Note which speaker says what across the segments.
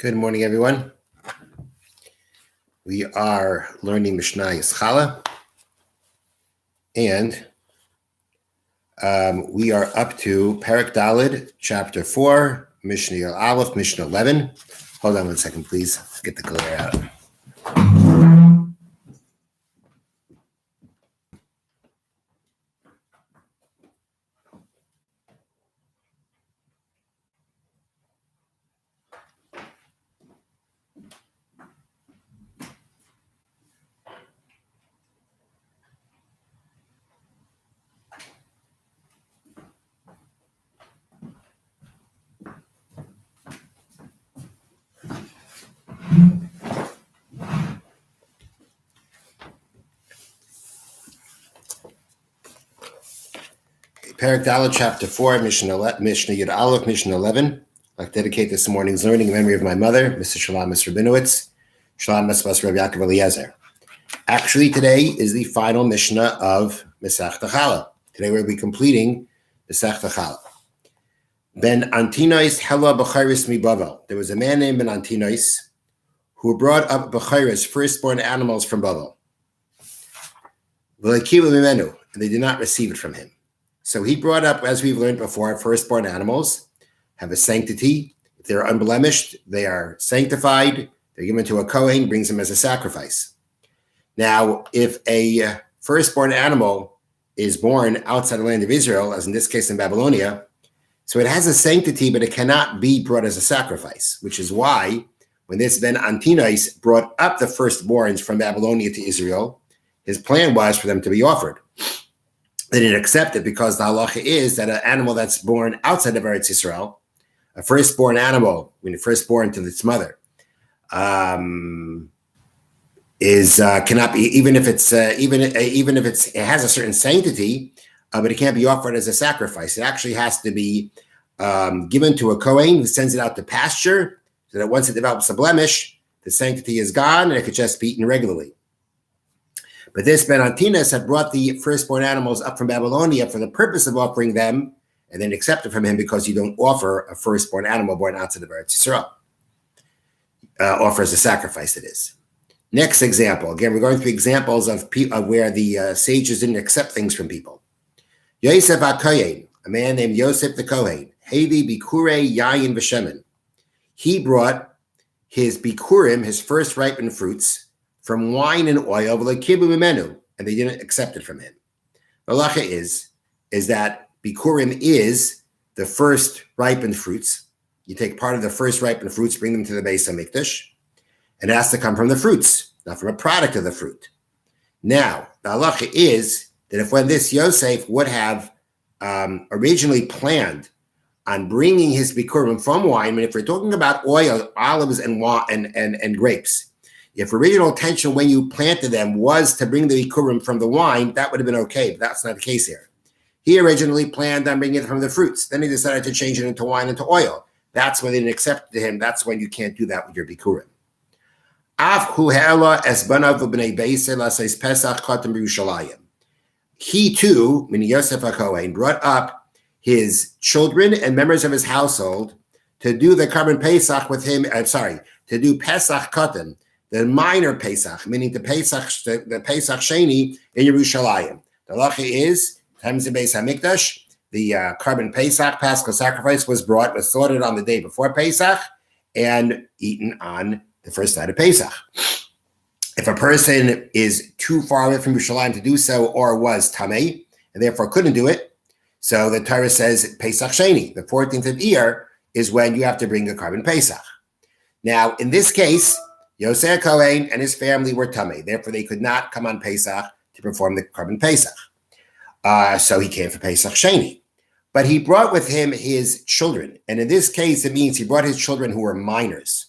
Speaker 1: Good morning, everyone. We are learning Mishna Harah, and we are up to Parak Dalid, Chapter 4, Mishnah Aleph, Mishnah 11. Hold on one second, please. Let's get the glare out. Parak Dalid, Chapter 4, Mishnah Yud Aleph, Mishnah 11. I'd like to dedicate this morning's learning in memory of my mother, Mr. Shalom Rabinowitz, Shalom Mesbas Rav Yaakov Eliezer. Actually, today is the final Mishnah of Masechta Challah. Today we'll be completing Masechta Challah. Ben Antinois Hela B'chairis mi Bavel. There was a man named Ben Antinois who brought up B'chairis, firstborn animals from Bavel. V'lekivu mimenu, and they did not receive it from him. So he brought up, as we've learned before, firstborn animals have a sanctity. If they're unblemished, they are sanctified. They're given to a Kohen, brings them as a sacrifice. Now, if a firstborn animal is born outside the land of Israel, as in this case in Babylonia, so it has a sanctity, but it cannot be brought as a sacrifice, which is why when this Ben Antinois brought up the firstborns from Babylonia to Israel, his plan was for them to be offered. They didn't accept it because the halacha is that an animal that's born outside of Eretz Yisrael, a firstborn animal, when it's firstborn to its mother, cannot be, even if it has a certain sanctity, but it can't be offered as a sacrifice. It actually has to be given to a Kohen who sends it out to pasture, so that once it develops a blemish, the sanctity is gone and it could just be eaten regularly. But this Ben Antinois had brought the firstborn animals up from Babylonia for the purpose of offering them, and then accepted from him because you don't offer a firstborn animal born outside of Eretz Yisrael. Offer as a sacrifice, it is. Next example. Again, we're going through examples of where the sages didn't accept things from people. Yosef HaKohen, a man named Yosef the Kohen, Hevi Bikurei Yayin V'Shemen. He brought his Bikurim, his first ripened fruits, from wine and oil, and they didn't accept it from him. The halacha is that Bikurim is the first ripened fruits. You take part of the first ripened fruits, bring them to the Beis HaMikdash, and it has to come from the fruits, not from a product of the fruit. Now, the halacha is that if when this Yosef would have originally planned on bringing his Bikurim from wine, I mean, if we're talking about oil, olives, and grapes, if original intention when you planted them was to bring the Bikurim from the wine, that would have been okay, but that's not the case here. He originally planned on bringing it from the fruits. Then he decided to change it into wine, into oil. That's when they didn't accept him. That's when you can't do that with your Bikurim. He too, meaning Yosef HaKohen, brought up his children and members of his household to do the Karban Pesach with him, to do Pesach Katan, the minor Pesach, meaning the Pesach Sheni in Yerushalayim. The halacha is, times the Beis HaMikdash, the Karban Pesach, Paschal sacrifice, was slaughtered on the day before Pesach and eaten on the first night of Pesach. If a person is too far away from Yerushalayim to do so, or was Tamei, and therefore couldn't do it, so the Torah says Pesach Sheni, the 14th of Iyar, is when you have to bring a Karban Pesach. Now, in this case, Yosef HaKohen and his family were Tamei, therefore they could not come on Pesach to perform the Karban Pesach. So he came for Pesach Sheni. But he brought with him his children, and in this case, it means he brought his children who were minors.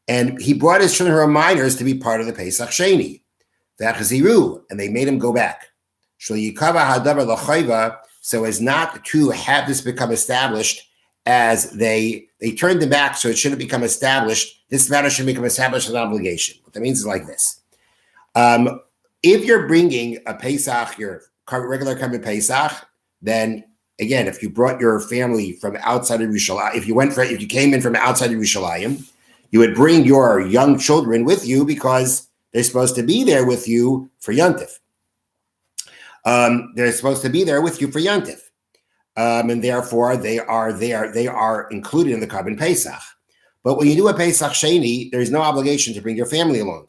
Speaker 1: And he brought his children who were minors to be part of the Pesach Sheni. And they made him go back. So as not to have this become established as they turned them back, so it shouldn't become established. This matter should become established as an obligation. What that means is like this. If you're bringing a Pesach, your regular Karban Pesach, then again, if you brought your family from outside of Yerushalayim, if you came in from outside of Yerushalayim, you would bring your young children with you because they're supposed to be there with you for Yontif. They're supposed to be there with you for Yontif. And therefore they are included in the Carbon Pesach. But when you do a Pesach Sheni, there is no obligation to bring your family along.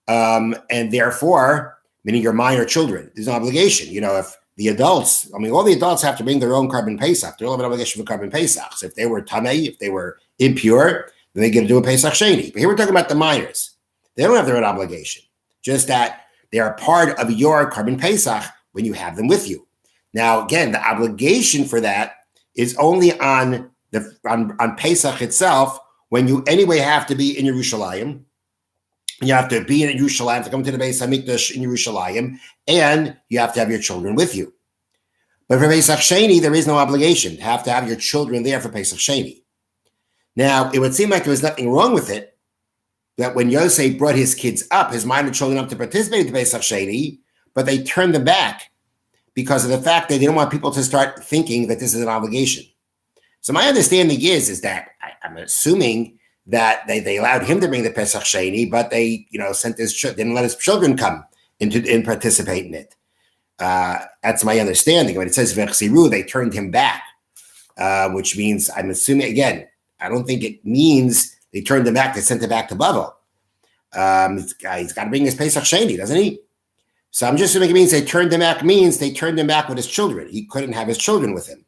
Speaker 1: And therefore, meaning your minor children, there's no obligation. If the adults, all the adults have to bring their own Carbon Pesach. They all have an obligation for Carbon Pesach. So if they were Tamei, if they were impure, then they get to do a Pesach Sheni. But here we're talking about the minors. They don't have their own obligation. Just that they are part of your Carbon Pesach when you have them with you. Now, again, the obligation for that is only on Pesach itself, when you anyway have to be in Yerushalayim. You have to be in Yerushalayim to come to the Beis Hamikdash in Yerushalayim, and you have to have your children with you. But for Pesach Sheni, there is no obligation to have your children there for Pesach Sheni. Now, it would seem like there was nothing wrong with it, that when Yosef brought his kids up, his minor children up to participate in the Pesach Sheni, but they turned them back because of the fact that they didn't want people to start thinking that this is an obligation. So my understanding is that I'm assuming that they allowed him to bring the Pesach Sheni, but they, didn't let his children come and participate in it. That's my understanding. When it says Vechsiru, they turned him back, which means, I'm assuming, again, I don't think it means they turned him back, they sent him back to Bavel. He's got to bring his Pesach Sheni, doesn't he? So I'm just assuming it means they turned him back with his children. He couldn't have his children with him.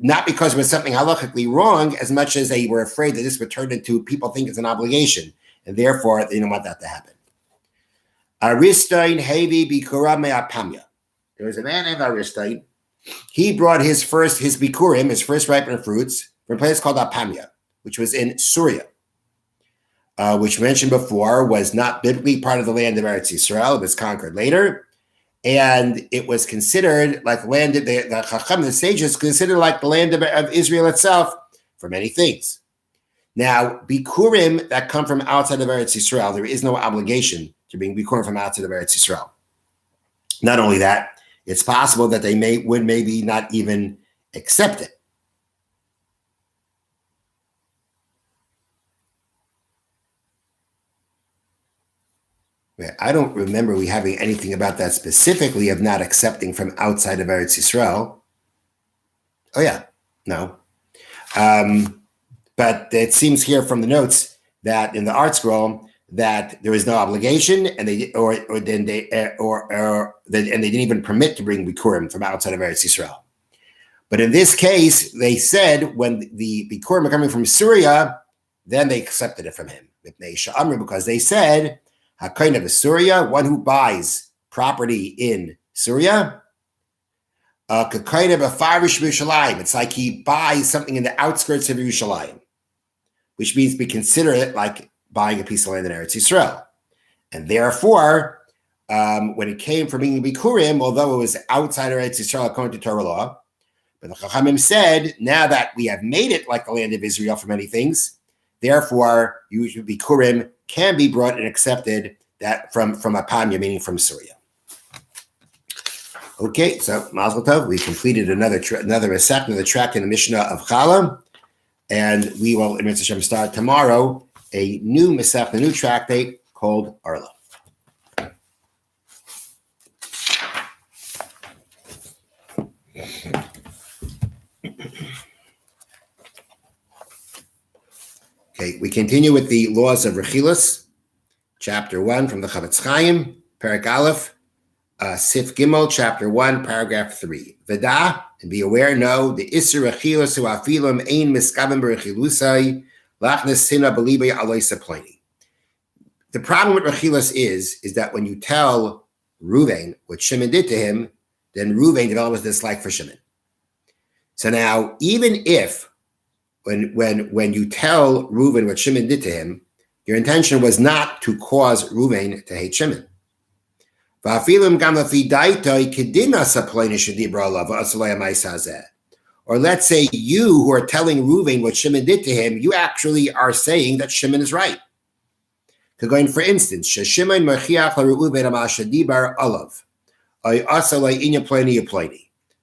Speaker 1: Not because it was something halachically wrong, as much as they were afraid that this would turn into people think it's an obligation, and therefore they don't want that to happen. Aristein Hevi Bikura Me'apamya. There was a man named Aristein. He brought his Bikurim, his first ripened fruits, from a place called Apamya, which was in Syria, which mentioned before was not biblically part of the land of Eretz Yisrael. It was conquered later. And it was considered like land of the Chacham, the sages, considered like the land of Israel itself for many things. Now, Bikurim that come from outside of Eretz Yisrael, there is no obligation to bring Bikurim from outside of Eretz Yisrael. Not only that, it's possible that they would maybe not even accept it. I don't remember we having anything about that specifically of not accepting from outside of Eretz Yisrael. Oh yeah, no. But it seems here from the notes that in the art scroll that there was no obligation, and they didn't even permit to bring Bikurim from outside of Eretz Yisrael. But in this case, they said when the Bikurim are coming from Syria, then they accepted it from him because they said, HaKain of Syria, one who buys property in Syria, it's like he buys something in the outskirts of Yerushalayim, which means we consider it like buying a piece of land in Eretz Yisrael. And therefore, when it came from being Bikurim, although it was outside of Eretz Yisrael according to Torah law, but the Chachamim said, now that we have made it like the land of Israel for many things, therefore, Bikurim can be brought and accepted that from Apamya, meaning from Syria. Okay, so Mazel Tov, we completed another section of the tract in the Mishna of Chala, and we will, in Mitzvah Shem, start tomorrow a new tractate called Arla. Okay, we continue with the laws of Rechilas, chapter 1 from the Chavetz Chaim, Perek Aleph, Sif Gimel, chapter 1, paragraph 3. V'da, and be aware, know, the Isser Rechilas hu afilam ein miskavim b'Rechilusai, lachnes sina b'libay aloi saploni. The problem with Rechilas is that when you tell Reuven what Shimon did to him, then Reuven develops this dislike for Shimon. So now, even if when you tell Reuven what Shimon did to him, your intention was not to cause Reuven to hate Shimon. Or let's say you who are telling Reuven what Shimon did to him, you actually are saying that Shimon is right. Going, for instance, Shimon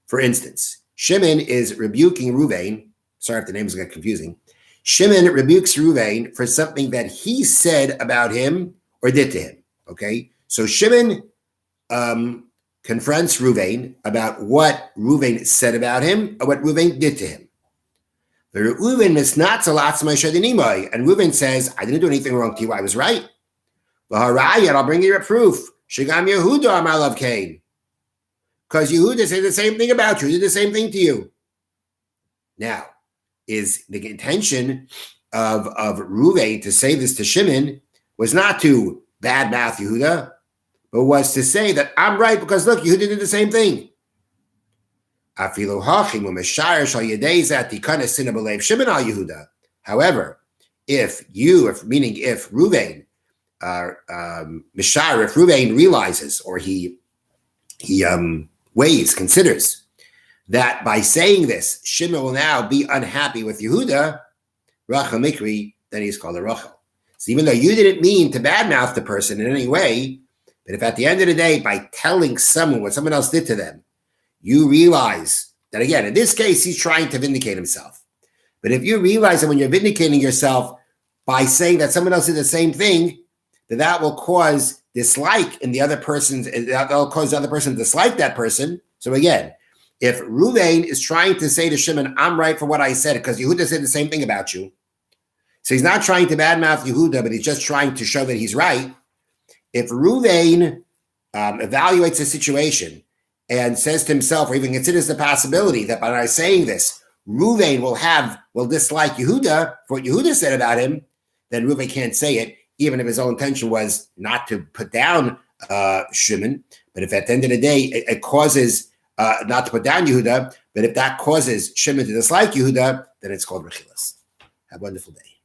Speaker 1: For instance, Shimon is rebuking Reuven. Sorry if the names get confusing. Shimon rebukes Ruvain for something that he said about him or did to him. Okay, so Shimon confronts Ruvain about what Ruvain said about him or what Ruvain did to him. And Ruvain says, I didn't do anything wrong to you. I was right. Harah, I'll bring you a proof. Shigam Yehuda Amar Lav Cain. Because Yehuda said the same thing about you. He did the same thing to you. Now, is the intention of Ruvain to say this to Shimon was not to badmouth Yehuda, but was to say that I'm right because look, Yehuda did the same thing. However, if Ruvain, if Ruvain realizes or he considers that by saying this, Shimon will now be unhappy with Yehuda, Rachel Mikri, then he's called a Rachel. So even though you didn't mean to badmouth the person in any way, but if at the end of the day, by telling someone what someone else did to them, you realize that, again, in this case, he's trying to vindicate himself. But if you realize that when you're vindicating yourself by saying that someone else did the same thing, that will cause dislike in the other person's, that will cause the other person to dislike that person. So again, if Ruvain is trying to say to Shimon, I'm right for what I said, because Yehuda said the same thing about you. So he's not trying to badmouth Yehuda, but he's just trying to show that he's right. If Ruvain evaluates the situation and says to himself, or even considers the possibility that by saying this, Ruvain will dislike Yehuda for what Yehuda said about him, then Ruvain can't say it, even if his own intention was not to put down Shimon. But if at the end of the day, it causes not to put down Yehuda, but if that causes Shimon to dislike Yehuda, then it's called Rechilas. Have a wonderful day.